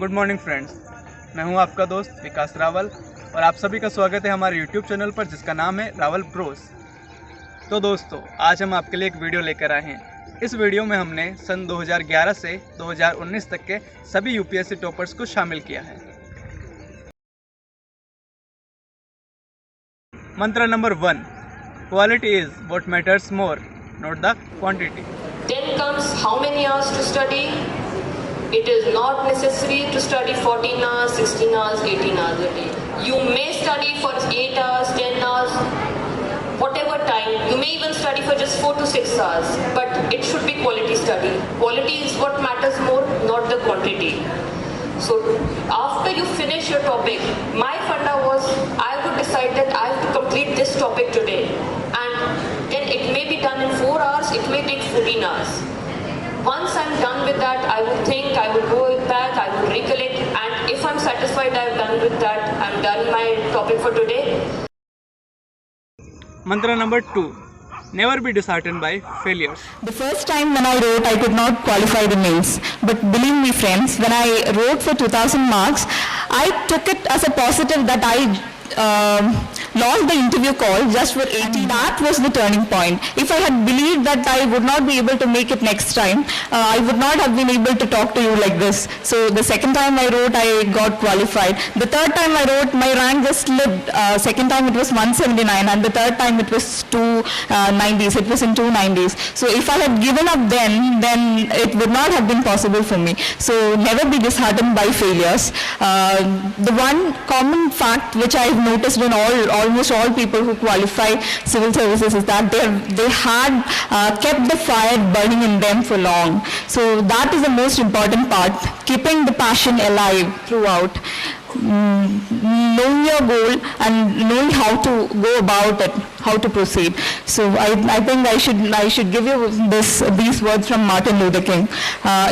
Good morning friends, मैं हूं आपका दोस्त विकास रावल और आप सभी का स्वागत है हमारे यूट्यूब चैनल पर जिसका नाम है रावल प्रोस। तो दोस्तों, आज हम आपके लिए एक वीडियो लेकर आए हैं। इस वीडियो में हमने सन 2011 से 2019 तक के सभी यूपीएससी टॉपर्स को शामिल किया है। मंत्र number 1, quality is what matters more, not the quantity. Then comes how many hours to study. It is not necessary to study 14 hours, 16 hours, 18 hours a day. You may study for 8 hours, 10 hours, whatever time. You may even study for just 4 to 6 hours. But it should be quality study. Quality is what matters more, not the quantity. So after you finish your topic, my funda was I would decide that I have to complete this topic today. And then it may be done in 4 hours, it may take 14 hours. Once I'm done with that, I would think, I would go back, I would recollect, and if I'm satisfied I've done with that, I'm done my topic for today. Mantra number 2, never be disheartened by failures. The first time when I wrote, I could not qualify the mains. But believe me friends, when I wrote for 2000 marks, I took it as a positive that I lost the interview call just for 80. That was the turning point. If I had believed that I would not be able to make it next time, I would not have been able to talk to you like this. So the second time I wrote, I got qualified. The third time I wrote, my rank just slipped. Second time it was 179 and the third time it was 290s. It was in 290s. So if I had given up then it would not have been possible for me. So never be disheartened by failures. The one common fact which I've noticed in almost all people who qualify civil services is that they had kept the fire burning in them for long. So that is the most important part, keeping the passion alive throughout. Knowing your goal and knowing how to go about it, how to proceed. So I think I should give you these words from Martin Luther King.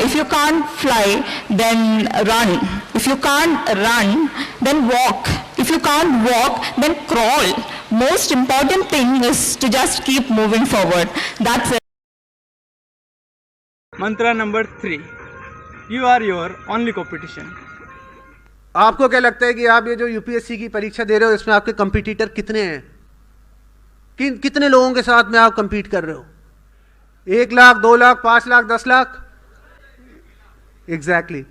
If you can't fly, then run. If you can't run, then walk. If you can't walk, then crawl. Most important thing is to just keep moving forward. That's it. Mantra number 3, you are your only competition. आपको क्या लगता है कि आप ये जो UPSC की परीक्षा दे रहे हो इसमें आपके कंपटीटर कितने हैं? कितने लोगों के साथ में आप कंपीट कर रहे हो? 1 लाख, 2 लाख, 5 लाख, 10 लाख? एग्जैक्टली।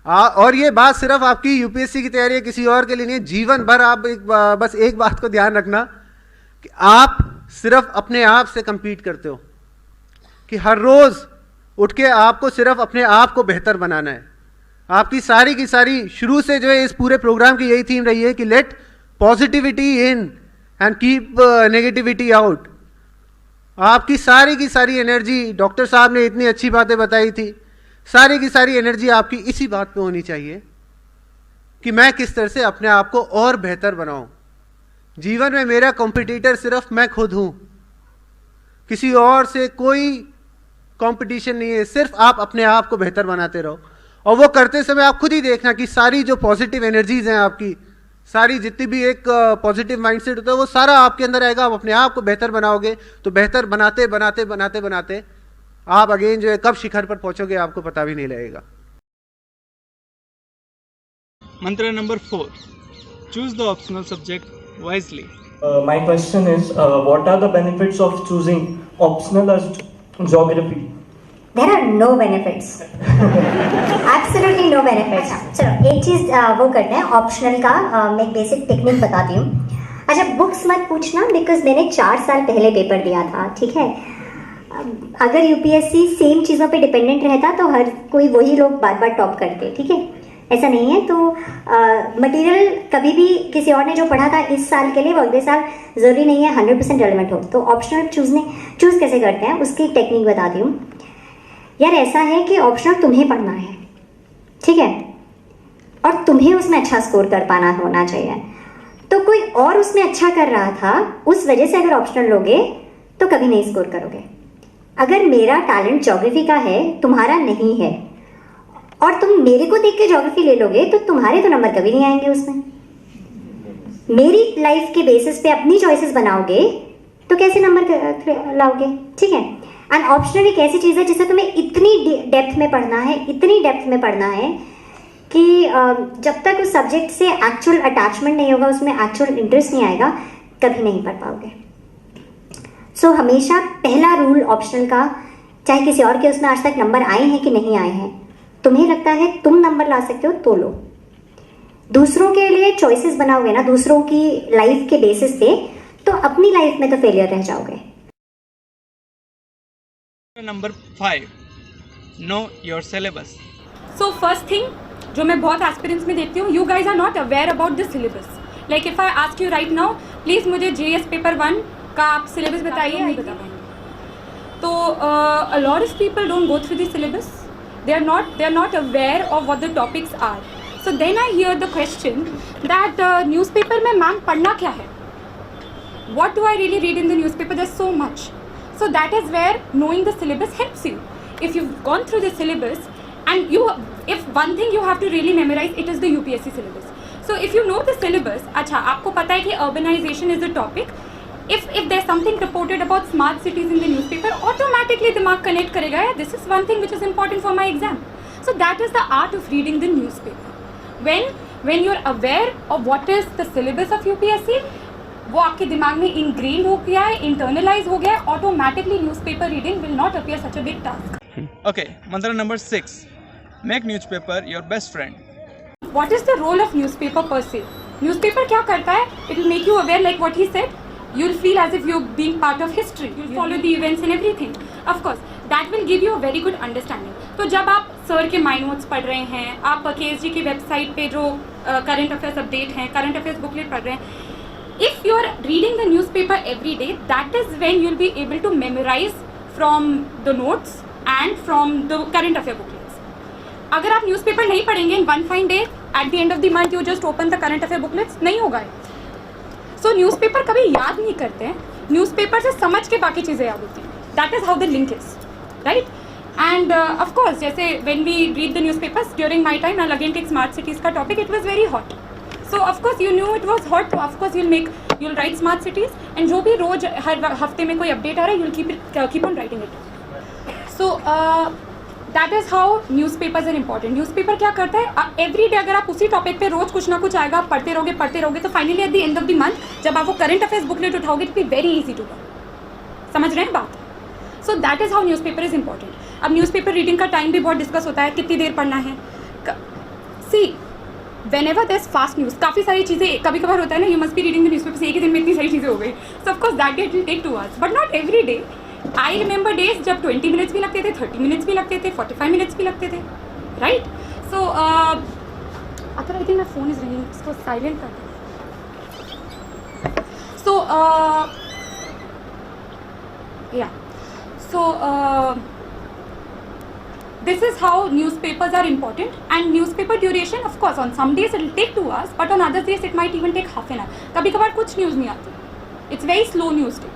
और ये बात सिर्फ आपकी यूपीएससी की तैयारी है, किसी और के लिए नहीं है। जीवन भर आप बस एक बात को ध्यान रखना कि आप सिर्फ अपने आप से कंपीट करते हो, कि हर रोज उठ के आपको सिर्फ अपने आप को बेहतर बनाना है। आपकी सारी की सारी शुरू से जो है इस पूरे प्रोग्राम की यही थीम रही है कि let positivity in and keep negativity out. आपकी सारी की सारी एनर्जी, डॉक्टर साहब ने इतनी अच्छी बातें बताई थी, सारी की सारी एनर्जी आपकी इसी बात पे होनी चाहिए कि मैं किस तरह से अपने आप को और बेहतर बनाऊं। जीवन में मेरा कॉम्पिटिटर सिर्फ मैं खुद हूं, किसी और से कोई कंपटीशन नहीं है। सिर्फ आप अपने आप को बेहतर बनाते रहो और वो करते समय आप खुद ही देखना कि सारी जो पॉजिटिव एनर्जीज हैं आपकी, सारी जितनी भी एक पॉजिटिव माइंडसेट होता है वो सारा आपके अंदर आएगा। आप अपने आप को बेहतर बनाओगे तो बेहतर बनाते बनाते बनाते बनाते आप अगेन जो है कब शिखर पर पहुंचोगे आपको पता भी नहीं लगेगा। Mantra number 4, choose the optional subject wisely. My question is, what are the benefits of choosing optional as geography? There are no benefits. Absolutely no benefits. चलो एक चीज वो करते हैं ऑप्शनल का। मैं एक बेसिक टेक्निक बताती हूँ। अच्छा, बुक्स मत पूछना बिकॉज मैंने 4 साल पहले पेपर दिया था, ठीक है। अगर यूपीएससी सेम चीज़ों पे डिपेंडेंट रहता तो हर कोई वही लोग बार बार टॉप करते, ठीक है। ऐसा नहीं है। तो मटेरियल कभी भी किसी और ने जो पढ़ा था इस साल के लिए वो अगले साल ज़रूरी नहीं है 100% रेलेवेंट हो। तो ऑप्शनल चूज़ कैसे करते हैं उसकी एक टेक्निक बताती हूँ। यार ऐसा है कि ऑप्शनल तुम्हें पढ़ना है, ठीक है, और तुम्हें उसमें अच्छा स्कोर कर पाना होना चाहिए। तो कोई और उसमें अच्छा कर रहा था, उस वजह से अगर ऑप्शनल लोगे तो कभी नहीं स्कोर करोगे। अगर मेरा टैलेंट ज्योग्राफी का है, तुम्हारा नहीं है, और तुम मेरे को देख के ज्योग्राफी ले लोगे तो तुम्हारे तो नंबर कभी नहीं आएंगे उसमें। मेरी लाइफ के बेसिस पे अपनी चॉइसेस बनाओगे तो कैसे नंबर लाओगे, ठीक है। एंड ऑप्शनल एक ऐसी चीज़ है जिसे तुम्हें इतनी डेप्थ में पढ़ना है, इतनी डेप्थ में पढ़ना है कि जब तक उस सब्जेक्ट से एक्चुअल अटैचमेंट नहीं होगा, उसमें एक्चुअल इंटरेस्ट नहीं आएगा, कभी नहीं पढ़ पाओगे। सो हमेशा पहला रूल ऑप्शनल का, चाहे किसी और के उसमें आज तक नंबर आए हैं कि नहीं आए हैं, तुम्हें लगता है तुम नंबर ला सकते हो तो लो। दूसरों के लिए चॉइसेस बनाओगे ना दूसरों की लाइफ के बेसिस पे, तो अपनी लाइफ में तो फेलियर रह जाओगे। Number 5, know your syllabus. So first thing जो मैं बहुत एस्पिरेंट्स में देखती हूँ, you guys are not aware about the syllabus. Like if I ask you right now, please मुझे जीएस पेपर 1 का आप सिलेबस बताइए, नहीं बता पाएंगे। तो a lot of people don't go through the syllabus, they are not aware of what the topics are. So then I hear the question that newspaper में ma'am पढ़ना क्या है? What do I really read in the newspaper? There's so much. So that is where knowing the syllabus helps you. If you've gone through the syllabus and if one thing you have to really memorize, it is the UPSC syllabus. So if you know the syllabus, अच्छा आपको पता है कि urbanization is the topic. If there's something reported about smart cities in the newspaper, automatically दिमाग connect करेगा, yeah, this is one thing which is important for my exam. So that is the art of reading the newspaper. When you're aware of what is the syllabus of UPSC, वो आपके दिमाग में ingrained हो गया है, internalize हो गया है, automatically newspaper reading will not appear such a big task. Okay, mantra number 6, make newspaper your best friend. What is the role of newspaper per se? Newspaper क्या करता है? It will make you aware, like what he said. You'll feel as if you're being part of history. You'll follow the events and everything. Of course, that will give you a very good understanding. तो जब आप sir के my notes पढ़ रहे हैं, आप KSG की website पे जो करंट अफेयर्स अपडेट हैं, करंट अफेयर्स बुकलेट पढ़ रहे हैं, if you are reading the newspaper every day, that is when you'll be able to memorize from the notes and from the current affair booklets. अगर आप newspaper नहीं पढ़ेंगे in one fine day, at the end of the month you just open the current affair booklets, नहीं होगा। सो newspaper कभी याद नहीं करते हैं, न्यूज़पेपर से समझ के बाकी चीज़ें याद होती हैं। That is how the link is, right? And of course जैसे when we read the newspapers during my time, I again take smart cities का topic, it was very hot. So of course you knew it was hot, तो of course you'll write smart cities, and जो भी रोज हर हफ्ते में कोई update आ रहा है, you'll keep on writing it. So that is how newspapers are important. Newspaper क्या करता है, एवरी डे अगर आप उसी टॉपिक पे रोज कुछ ना कुछ आएगा, आप पढ़ते रहोगे, तो finally at the end of the month जब आप वो करंट अफेयर्स बुकलेट उठाओगे, it be very easy to learn. समझ रहे हैं बात? So that is how newspaper is important. अब न्यूज़पेपर रीडिंग का टाइम भी बहुत डिस्कस होता है, कितनी देर पढ़ना है। सी whenever there's fast news, काफ़ी सारी चीज़ें कभी कभार होता है ना, you must be reading the newspaper, से एक ही दिन में इतनी सारी चीज़ें हो गई। So of course that day it will take 2 hours, but not every day. I remember days जब 20 minutes भी लगते थे, 30 minutes भी लगते थे, 45 minutes भी लगते थे, right? So अगर I think my phone is ringing, इसको silent कर दो। So yeah, so this is how newspapers are important, and newspaper duration of course on some days it will take 2 hours, but on other days it might even take half an hour. कभी कभार कुछ news नहीं आती, it's very slow news day,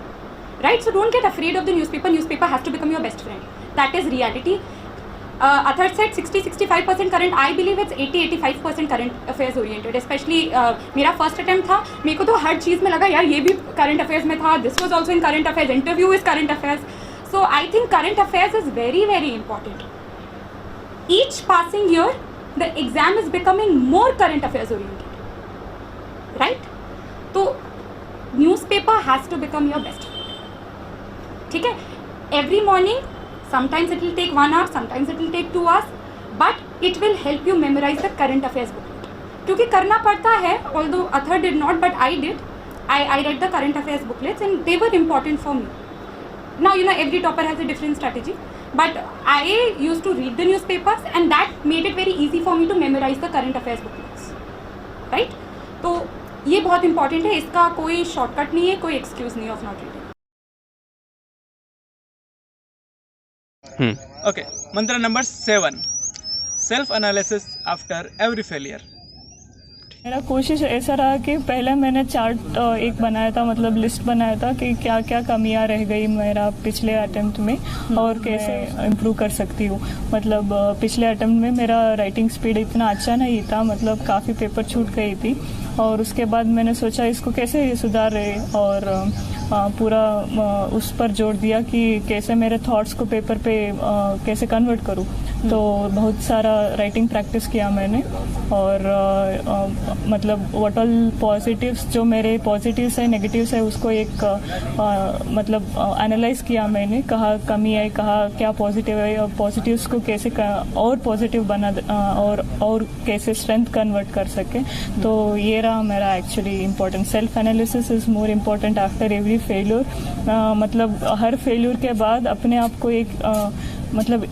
right? So don't get afraid of the newspaper has to become your best friend. That is reality. Athar said 60-65% current, I believe it's 80-85% current affairs oriented, especially मेरा first attempt था, मेरे को तो हर चीज़ में लगा यार ये भी current affairs में था, this was also in current affairs, interview is current affairs. So I think current affairs is very very important. Each passing year the exam is becoming more current affairs oriented, right? तो newspaper has to become your best friend, ठीक है? Every morning, sometimes it will take 1 hour, sometimes it will take 2 hours, but it will help you memorize the current affairs booklet, क्योंकि करना पड़ता है, although Athar did not, but I did. I read the current affairs booklets and they were important for me. Now you know every topper has a different strategy, but I used to read the newspapers and that made it very easy for me to memorize the current affairs booklets, right? तो ये बहुत important है, इसका कोई shortcut नहीं है, कोई excuse नहीं है of not reading. Okay, mantra number 7, self analysis after every failure. मेरा कोशिश ऐसा रहा कि पहले मैंने चार्ट एक बनाया था, मतलब लिस्ट बनाया था कि क्या क्या कमियां रह गई मेरा पिछले अटेम्प्ट में और कैसे इम्प्रूव कर सकती हूँ। मतलब पिछले अटेम्प्ट में मेरा राइटिंग स्पीड इतना अच्छा नहीं था, मतलब काफ़ी पेपर छूट गई थी, और उसके बाद मैंने सोचा इसको कैसे सुधार रहे, और पूरा उस पर जोर दिया कि कैसे मेरे थॉट्स को पेपर पे कैसे कन्वर्ट करूँ। तो बहुत सारा राइटिंग प्रैक्टिस किया मैंने, और मतलब व्हाट ऑल पॉजिटिव्स, जो मेरे पॉजिटिव्स है नेगेटिव्स है, उसको एक मतलब एनालाइज किया मैंने, कहाँ कमी है, कहाँ क्या पॉजिटिव है, और पॉजिटिव्स को कैसे और पॉजिटिव बना और कैसे स्ट्रेंथ कन्वर्ट कर सके। तो ये रहा मेरा actually important. Self analysis is more important after every failure. मतलब हर फेल्यूर के बाद अपने आप को एक मतलब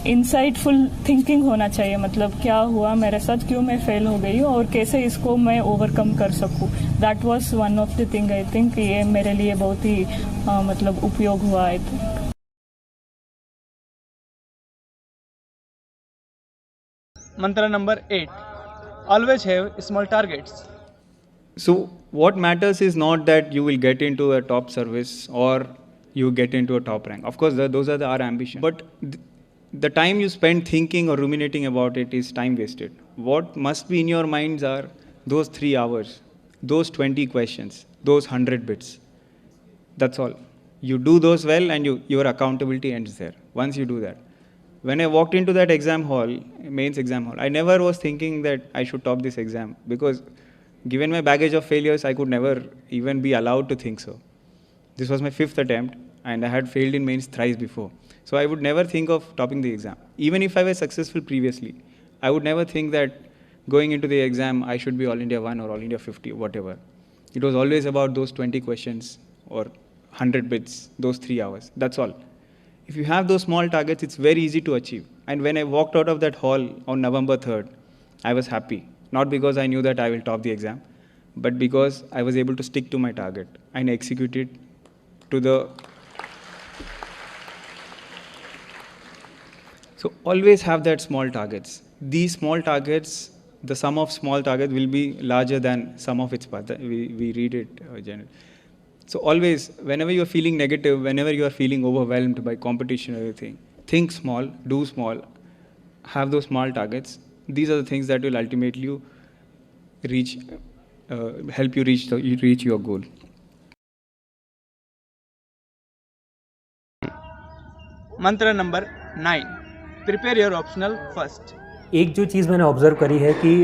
इनसाइटफुल थिंकिंग होना चाहिए, मतलब क्या हुआ मेरे साथ, क्यों मैं फेल हो गई हूँ और कैसे इसको मैं ओवरकम कर सकूँ। That was one of the thing, I think ये मेरे लिए बहुत ही मतलब उपयोग हुआ आई थिंक। मंत्र number 8, always have small targets. So what matters is not that you will get into a top service or you get into a top rank. Of course, those are our ambition. But the time you spend thinking or ruminating about it is time wasted. What must be in your minds are those 3 hours, those 20 questions, those 100 bits. That's all. You do those well and your accountability ends there. Once you do that. When I walked into that exam hall, mains exam hall, I never was thinking that I should top this exam, because given my baggage of failures, I could never even be allowed to think so. This was my 5th attempt and I had failed in mains thrice before. So I would never think of topping the exam. Even if I was successful previously, I would never think that going into the exam, I should be All India 1 or All India 50, whatever. It was always about those 20 questions or 100 bits, those 3 hours. That's all. If you have those small targets, it's very easy to achieve. And when I walked out of that hall on November 3rd, I was happy. Not because I knew that I will top the exam, but because I was able to stick to my target and execute it to the... So always have that small targets. These small targets, the sum of small targets will be larger than sum of its parts. We read it generally. So always, whenever you are feeling negative, whenever you are feeling overwhelmed by competition or anything, think small, do small, have those small targets. These are the things that will ultimately help you reach your goal. मंत्र number 9, prepare your optional first. एक जो चीज़ मैंने observe करी है कि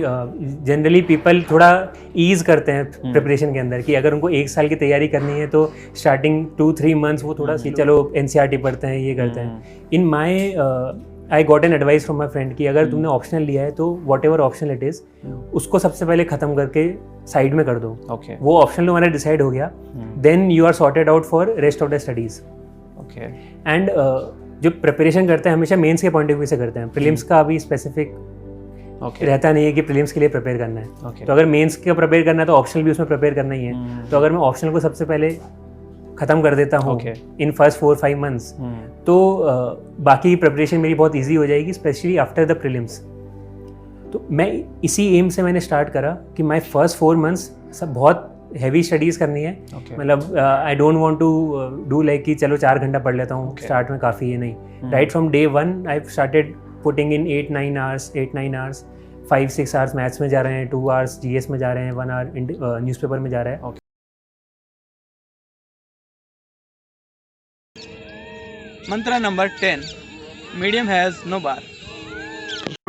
generally people थोड़ा ease करते हैं प्रिपरेशन के अंदर, कि अगर उनको 1 साल की तैयारी करनी है तो स्टार्टिंग 2-3 मंथ्स वो थोड़ा सी चलो NCERT पढ़ते हैं, ये करते हैं। In my I got an advice from my friend कि अगर तुमने ऑप्शनल लिया है तो whatever optional it is, उसको सबसे पहले ख़त्म करके साइड में कर दो। वो ऑप्शनल तुम्हारा डिसाइड हो गया, then you are sorted out for rest of the studies. And जो प्रिपरेशन करते हैं हमेशा मेंस के पॉइंट ऑफ व्यू से करते हैं, प्रीलिम्स का अभी स्पेसिफिक रहता नहीं है कि प्रीलिम्स के लिए प्रिपेयर करना है। तो अगर मेंस का प्रिपेयर करना है तो ऑप्शनल भी उसमें प्रिपेयर करना ही है। तो अगर मैं ऑप्शनल को सबसे पहले ख़त्म कर देता हूँ इन फर्स्ट 4-5 मंथ्स, तो बाकी प्रिपरेशन मेरी बहुत ईजी हो जाएगी, स्पेशली आफ्टर द प्रीलिम्स। तो मैं इसी एम से मैंने स्टार्ट करा कि माई फर्स्ट 4 मंथ्स सब बहुत हैवी स्टडीज़ करनी है। मतलब I don't want to do like कि चलो 4 घंटा पढ़ लेता हूँ, स्टार्ट में काफ़ी है नहीं। Right from day 1 I started putting in 8-9 hours, 5-6 hours maths में जा रहे हैं, 2 आवर्स GS में जा रहे हैं, 1 आवर न्यूज़पेपर में जा रहा है। मंत्र number 10, medium has no bar.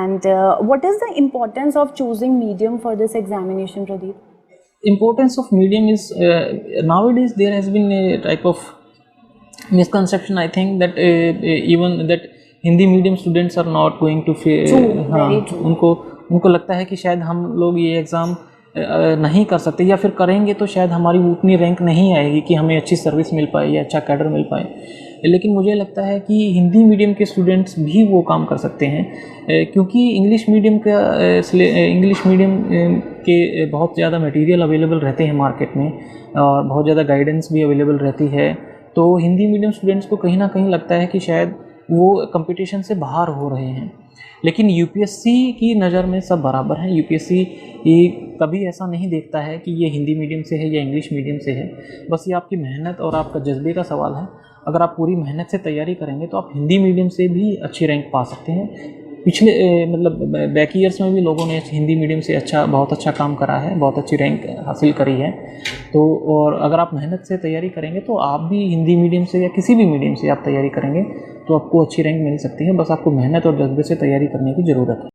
And what is the importance of choosing medium for this examination, Pradeep? Importance of medium is nowadays there has been a type of misconception, I think, that even that Hindi medium students are not going to उनको लगता है कि शायद हम लोग ये exam नहीं कर सकते, या फिर करेंगे तो शायद हमारी उतनी रैंक नहीं आएगी कि हमें अच्छी सर्विस मिल पाए या अच्छा कैडर मिल पाए। लेकिन मुझे लगता है कि हिंदी मीडियम के स्टूडेंट्स भी वो काम कर सकते हैं, क्योंकि इंग्लिश मीडियम के बहुत ज़्यादा मटेरियल अवेलेबल रहते हैं मार्केट में और बहुत ज़्यादा गाइडेंस भी अवेलेबल रहती है। तो हिंदी मीडियम स्टूडेंट्स को कहीं ना कहीं लगता है कि शायद वो कंपटीशन से बाहर हो रहे हैं, लेकिन यूपीएससी की नज़र में सब बराबर हैं। यूपीएससी कभी ऐसा नहीं देखता है कि ये हिंदी मीडियम से है या इंग्लिश मीडियम से है, बस ये आपकी मेहनत और आपका जज्बे का सवाल है। अगर आप पूरी मेहनत से तैयारी करेंगे तो आप हिंदी मीडियम से भी अच्छी रैंक पा सकते हैं। पिछले मतलब बैक ईयर्स में भी लोगों ने हिंदी मीडियम से बहुत अच्छा काम करा है, बहुत अच्छी रैंक हासिल करी है। तो और अगर आप मेहनत से तैयारी करेंगे तो आप भी हिंदी मीडियम से या किसी भी मीडियम से आप तैयारी करेंगे तो आपको अच्छी रैंक मिल सकती है। बस आपको मेहनत और जज्बे से तैयारी करने की ज़रूरत है।